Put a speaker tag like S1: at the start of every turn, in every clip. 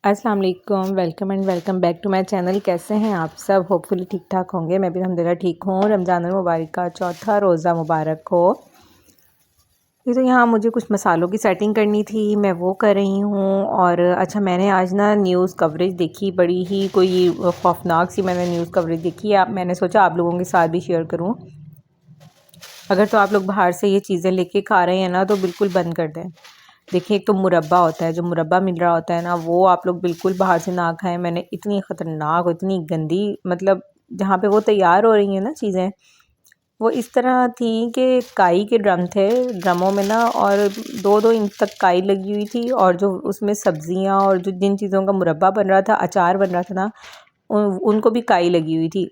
S1: अस्सलाम वालेकुम, welcome and welcome back to my channel. कैसे हैं आप सब? होपफुली ठीक ठाक होंगे। मैं भी अल्हम्दुलिल्लाह ठीक हूँ। रमज़ानुल मुबारक का चौथा रोज़ा मुबारक हो। ये तो यहाँ मुझे कुछ मसालों की सेटिंग करनी थी, मैं वो कर रही हूँ। और अच्छा, मैंने आज ना न्यूज़ कवरेज देखी, बड़ी ही कोई खौफनाक सी मैंने न्यूज़ कवरेज देखी। मैंने सोचा आप लोगों के साथ भी शेयर करूँ। अगर तो आप लोग बाहर से ये चीज़ें लेके खा रहे हैं ना, तो बिल्कुल बंद कर दें। देखिए, एक तो मुरब्बा होता है, जो मुरब्बा मिल रहा होता है ना, वो आप लोग बिल्कुल बाहर से ना खाएं। मैंने इतनी ख़तरनाक, इतनी गंदी, मतलब जहाँ पे वो तैयार हो रही हैं ना चीज़ें, वो इस तरह थी कि काई के ड्रम थे, ड्रमों में ना, और दो दो इंच तक काई लगी हुई थी। और जो उसमें सब्जियां और जो जिन चीज़ों का मुरब्बा बन रहा था, अचार बन रहा था ना, उनको भी काई लगी हुई थी।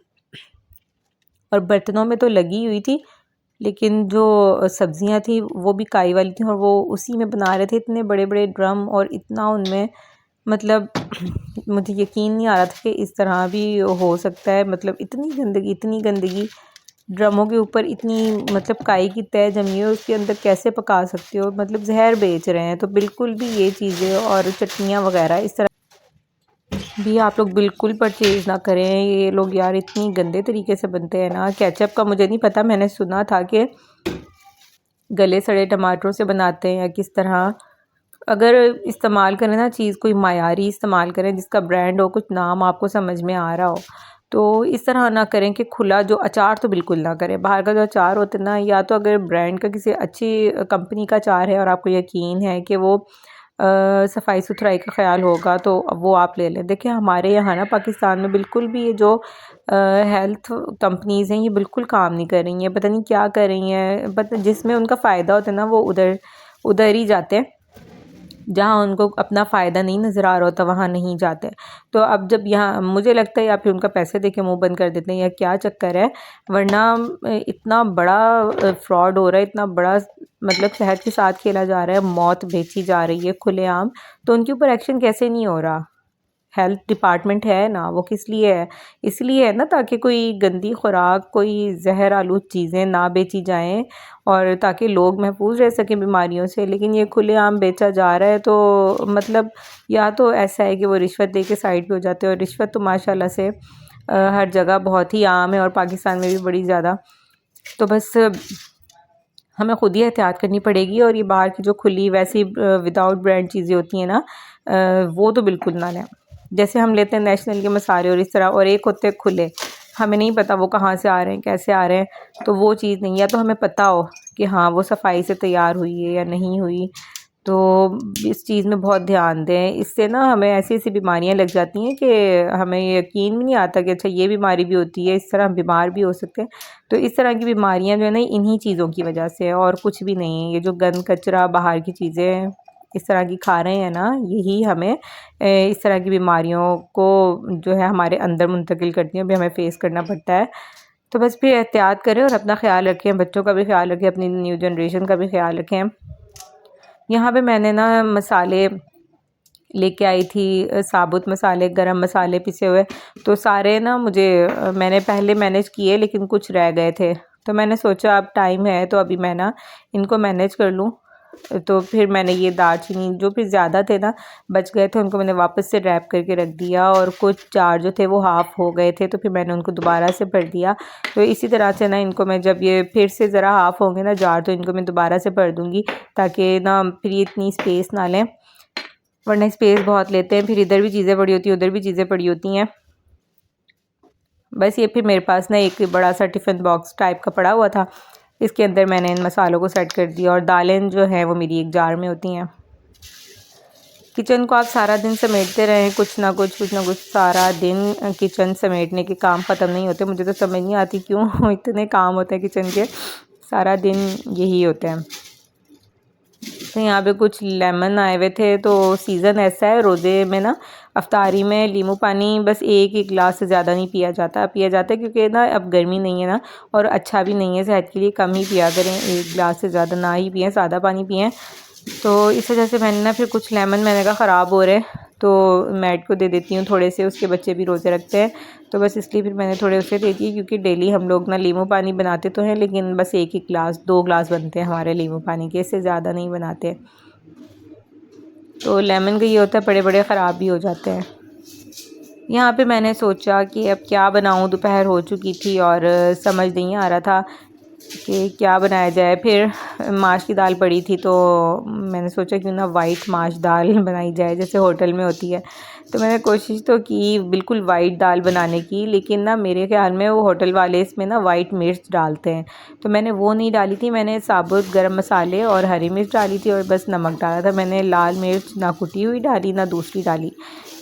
S1: और बर्तनों में तो लगी हुई थी, लेकिन जो सब्जियां थी वो भी काई वाली थी, और वो उसी में बना रहे थे। इतने बड़े बड़े ड्रम, और इतना उनमें, मतलब मुझे यकीन नहीं आ रहा था कि इस तरह भी हो सकता है। मतलब इतनी गंदगी ड्रमों के ऊपर, इतनी मतलब काई की तय जमी हो, उसके अंदर कैसे पका सकते हो? मतलब जहर बेच रहे हैं। तो बिल्कुल भी ये चीज़ें और चटनियाँ वगैरह इस तरह भी आप लोग बिल्कुल परचेज़ ना करें। ये लोग यार इतनी गंदे तरीके से बनते हैं ना। केचप का मुझे नहीं पता, मैंने सुना था कि गले सड़े टमाटरों से बनाते हैं या किस तरह। अगर इस्तेमाल करें ना चीज़, कोई मायारी इस्तेमाल करें जिसका ब्रांड हो, कुछ नाम आपको समझ में आ रहा हो, तो इस तरह ना करें कि खुला जो अचार तो बिल्कुल ना करें। बाहर का जो अचार होता है ना, या तो अगर ब्रांड का किसी अच्छी कंपनी का अचार है और आपको यकीन है कि वो सफाई सुथराई का ख्याल होगा, तो वो आप ले लें। देखिए, हमारे यहाँ ना पाकिस्तान में बिल्कुल भी ये जो हेल्थ कंपनीज़ हैं, ये बिल्कुल काम नहीं कर रही हैं। पता नहीं क्या कर रही हैं, बट जिसमें उनका फ़ायदा होता है ना, वो उधर उधर ही जाते हैं। जहाँ उनको अपना फ़ायदा नहीं नज़र आ रहा होता, वहाँ नहीं जाते। तो अब जब यहाँ मुझे लगता है या फिर उनका पैसे दे के मुँह बंद कर देते हैं, या क्या चक्कर है। वरना इतना बड़ा फ्रॉड हो रहा है, इतना बड़ा, मतलब सेहत के साथ खेला जा रहा है, मौत बेची जा रही है खुलेआम। तो उनके ऊपर एक्शन कैसे नहीं हो रहा? हेल्थ डिपार्टमेंट है ना, वो किस लिए है? इसलिए है ना, ताकि कोई गंदी खुराक, कोई जहर आलूद चीज़ें ना बेची जाएं, और ताकि लोग महफूज रह सकें बीमारियों से। लेकिन ये खुलेआम बेचा जा रहा है। तो मतलब या तो ऐसा है कि वो रिश्वत दे के साइड पे हो जाते हैं, और रिश्वत तो माशाल्लाह से हर जगह बहुत ही आम है, और पाकिस्तान में भी बड़ी ज़्यादा। तो बस हमें खुद ही एहतियात करनी पड़ेगी। और ये बाहर की जो खुली वैसी विदाउट ब्रांड चीज़ें होती हैं ना, वो तो बिल्कुल ना लें। जैसे हम लेते हैं नेशनल के मसाले और इस तरह, और एक होते हैं खुले, हमें नहीं पता वो कहाँ से आ रहे हैं, कैसे आ रहे हैं। तो वो चीज़ नहीं, या तो हमें पता हो कि हाँ वो सफाई से तैयार हुई है या नहीं हुई। तो इस चीज़ में बहुत ध्यान दें। इससे ना हमें ऐसी ऐसी बीमारियां लग जाती हैं कि हमें यकीन भी नहीं आता कि अच्छा ये बीमारी भी होती है, इस तरह हम बीमार भी हो सकते हैं। तो इस तरह की बीमारियां जो है ना, इन्हीं चीज़ों की वजह से है, और कुछ भी नहीं है। ये जो गंद कचरा बाहर की चीज़ें इस तरह की खा रहे हैं ना, यही हमें इस तरह की बीमारियों को जो है हमारे अंदर मुंतकिल करती हैं, अभी हमें फेस करना पड़ता है। तो बस फिर एहतियात करें और अपना ख्याल रखें, बच्चों का भी ख्याल रखें, अपनी न्यू जनरेशन का भी ख्याल रखें। यहाँ पे मैंने ना मसाले लेके आई थी, साबुत मसाले, गरम मसाले पिसे हुए। तो सारे ना मुझे मैंने पहले मैनेज किए, लेकिन कुछ रह गए थे। तो मैंने सोचा अब टाइम है तो अभी मैं ना इनको मैनेज कर लूँ। तो फिर मैंने ये दालचीनी, जो फिर ज़्यादा थे ना, बच गए थे, उनको मैंने वापस से रैप करके रख दिया। और कुछ जार जो थे वो हाफ़ हो गए थे, तो फिर मैंने उनको दोबारा से भर दिया। तो इसी तरह से ना इनको मैं, जब ये फिर से ज़रा हाफ़ होंगे ना जार, तो इनको मैं दोबारा से भर दूँगी, ताकि ना फिर ये इतनी स्पेस ना लें। वरना स्पेस बहुत लेते हैं, फिर इधर भी चीज़ें पड़ी होती हैं, उधर भी चीज़ें पड़ी होती हैं। बस ये फिर मेरे पास ना एक बड़ा सा टिफ़िन बॉक्स टाइप का पड़ा हुआ था, इसके अंदर मैंने इन मसालों को सेट कर दिया। और दालें जो हैं वो मेरी एक जार में होती हैं। किचन को आप सारा दिन समेटते रहें, कुछ ना कुछ सारा दिन किचन समेटने के काम ख़त्म नहीं होते। मुझे तो समझ नहीं आती क्यों इतने काम होते हैं किचन के, सारा दिन यही होते हैं। तो यहाँ पे कुछ लेमन आए हुए थे। तो सीज़न ऐसा है रोज़े में ना, अफ्तारी में नींबू पानी बस एक ही गिलास से ज़्यादा नहीं पिया जाता है, क्योंकि ना अब गर्मी नहीं है ना, और अच्छा भी नहीं है सेहत के लिए। कम ही पिया करें, एक गिलास से ज़्यादा ना ही पिएं, सादा पानी पिएं। तो इस वजह से मैंने ना फिर कुछ लेमन, मैंने कहा ख़राब हो रहे, तो मैट को दे देती हूँ थोड़े से, उसके बच्चे भी रोज़े रखते हैं। तो बस इसलिए फिर मैंने थोड़े उसे दे दिए, क्योंकि डेली हम लोग ना नींबू पानी बनाते तो हैं, लेकिन बस एक ही गिलास, 2 गिलास बनते हैं हमारे नींबू पानी के, इससे ज़्यादा नहीं बनाते। तो लेमन का ये होता है बड़े बड़े ख़राब भी हो जाते हैं। यहाँ पे मैंने सोचा कि अब क्या बनाऊँ, दोपहर हो चुकी थी और समझ नहीं आ रहा था कि क्या बनाया जाए। फिर माश की दाल पड़ी थी तो मैंने सोचा क्यों ना वाइट माश दाल बनाई जाए जैसे होटल में होती है। तो मैंने कोशिश तो की बिल्कुल वाइट दाल बनाने की, लेकिन ना मेरे ख्याल में वो होटल वाले इसमें ना वाइट मिर्च डालते हैं, तो मैंने वो नहीं डाली थी। मैंने साबुत गरम मसाले और हरी मिर्च डाली थी और बस नमक डाला था। मैंने लाल मिर्च ना कुटी हुई डाली ना दूसरी डाली।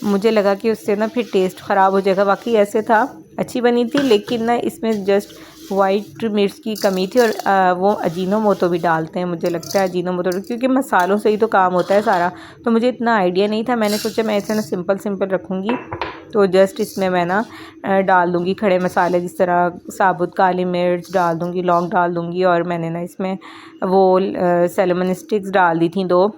S1: मुझे लगा कि उससे ना फिर टेस्ट ख़राब हो जाएगा। बाकी ऐसे था, अच्छी बनी थी, लेकिन ना इसमें जस्ट वाइट मिर्च की कमी थी। और वो अजीनोमोटो भी डालते हैं, मुझे लगता है अजीनोमोटो, क्योंकि मसालों से ही तो काम होता है सारा। तो मुझे इतना आइडिया नहीं था। मैंने सोचा मैं इसे ना सिंपल रखूँगी, तो जस्ट इसमें मैं ना डाल दूँगी खड़े मसाले, जिस तरह साबुत काली मिर्च डाल दूँगी, लौंग डाल दूँगी। और मैंने ना इसमें वो सिनेमन स्टिक्स डाल दी थी 2,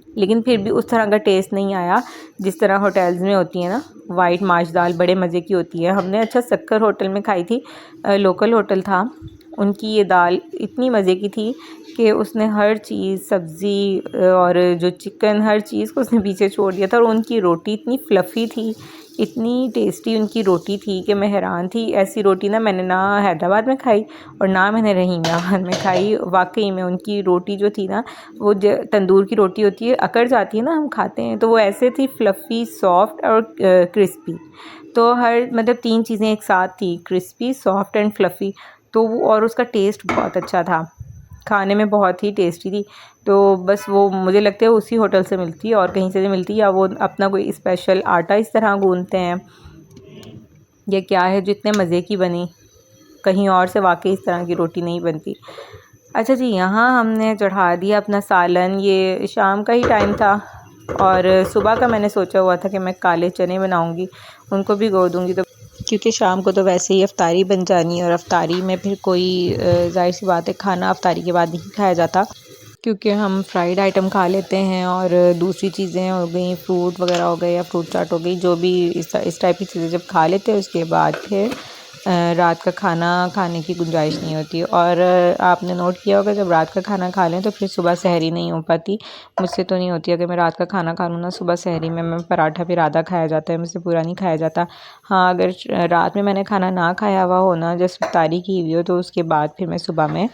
S1: लेकिन फिर भी उस तरह का टेस्ट नहीं आया जिस तरह होटल्स में होती है ना। वाइट माश दाल बड़े मज़े की होती है। हमने अच्छा सक्कर होटल में खाई थी, लोकल होटल था। उनकी ये दाल इतनी मज़े की थी कि उसने हर चीज़, सब्ज़ी और जो चिकन, हर चीज़ को उसने पीछे छोड़ दिया था। और उनकी रोटी इतनी फ्लफ़ी थी, इतनी टेस्टी उनकी रोटी थी कि मैं हैरान थी। ऐसी रोटी ना मैंने ना हैदराबाद में खाई और ना मैंने रहीमाबाद में खाई। वाकई में उनकी रोटी जो थी ना, वो तंदूर की रोटी होती है, अकड़ जाती है ना, हम खाते हैं, तो वो ऐसे थी फ्लफ़ी, सॉफ्ट और क्रिस्पी। तो हर मतलब 3 चीज़ें एक साथ थी, क्रिस्पी, सॉफ्ट एंड फ्लफ़ी। तो वो, और उसका टेस्ट बहुत अच्छा था, खाने में बहुत ही टेस्टी थी। तो बस वो मुझे लगता है उसी होटल से मिलती है और कहीं से नहीं मिलती, या वो अपना कोई स्पेशल आटा इस तरह गूँथते हैं या क्या है जो इतने मज़े की बनी। कहीं और से वाकई इस तरह की रोटी नहीं बनती। अच्छा जी, यहाँ हमने चढ़ा दिया अपना सालन। ये शाम का ही टाइम था और सुबह का मैंने सोचा हुआ था कि मैं काले चने बनाऊँगी, उनको भिगो दूँगी, तो क्योंकि शाम को तो वैसे ही अफ्तारी बन जानी है और अफ्तारी में फिर कोई ज़ाहिर सी बात है खाना अफ्तारी के बाद नहीं खाया जाता, क्योंकि हम फ्राइड आइटम खा लेते हैं और दूसरी चीज़ें हो गई, फ्रूट वगैरह हो गए या फ्रूट चाट हो गई, जो भी इस टाइप की चीज़ें जब खा लेते हैं उसके बाद फिर रात का खाना खाने की गुंजाइश नहीं होती। और आपने नोट किया होगा जब रात का खाना खा लें तो फिर सुबह सहरी नहीं हो पाती। मुझसे तो नहीं होती, अगर मैं रात का खाना खा लूँ ना, सुबह सहरी में मैं पराठा फिर आधा खाया जाता है, मुझसे पूरा नहीं खाया जाता। हाँ, अगर रात में मैंने खाना ना खाया हुआ हो ना, जैसे इफ्तारी की हुई हो, तो उसके बाद फिर मैं सुबह में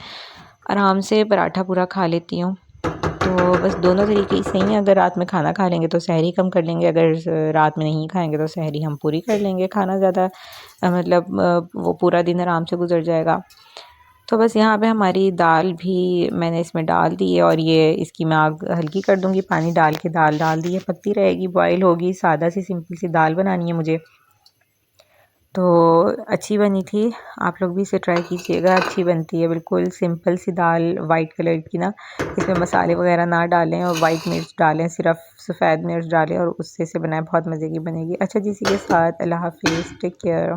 S1: आराम से पराठा पूरा खा लेती हूँ। तो बस दोनों तरीके ही सही हैं। अगर रात में खाना खा लेंगे तो सहरी कम कर लेंगे, अगर रात में नहीं खाएंगे तो सहरी हम पूरी कर लेंगे। खाना ज़्यादा मतलब वो पूरा दिन आराम से गुजर जाएगा। तो बस यहाँ पे हमारी दाल भी मैंने इसमें डाल दी है और ये इसकी मैं आग हल्की कर दूँगी। पानी डाल के दाल डाल दी है, पकती रहेगी, बॉयल होगी। सादा सी सिंपल सी दाल बनानी है मुझे। तो अच्छी बनी थी, आप लोग भी इसे ट्राई कीजिएगा, अच्छी बनती है। बिल्कुल सिंपल सी दाल वाइट कलर की ना, इसमें मसाले वगैरह ना डालें और वाइट मिर्च डालें, सिर्फ सफ़ेद मिर्च डालें और उससे से बनाएं, बहुत मज़े की बनेगी। अच्छा जी, इसी के साथ अल्लाह हाफ़िज़, टेक केयर।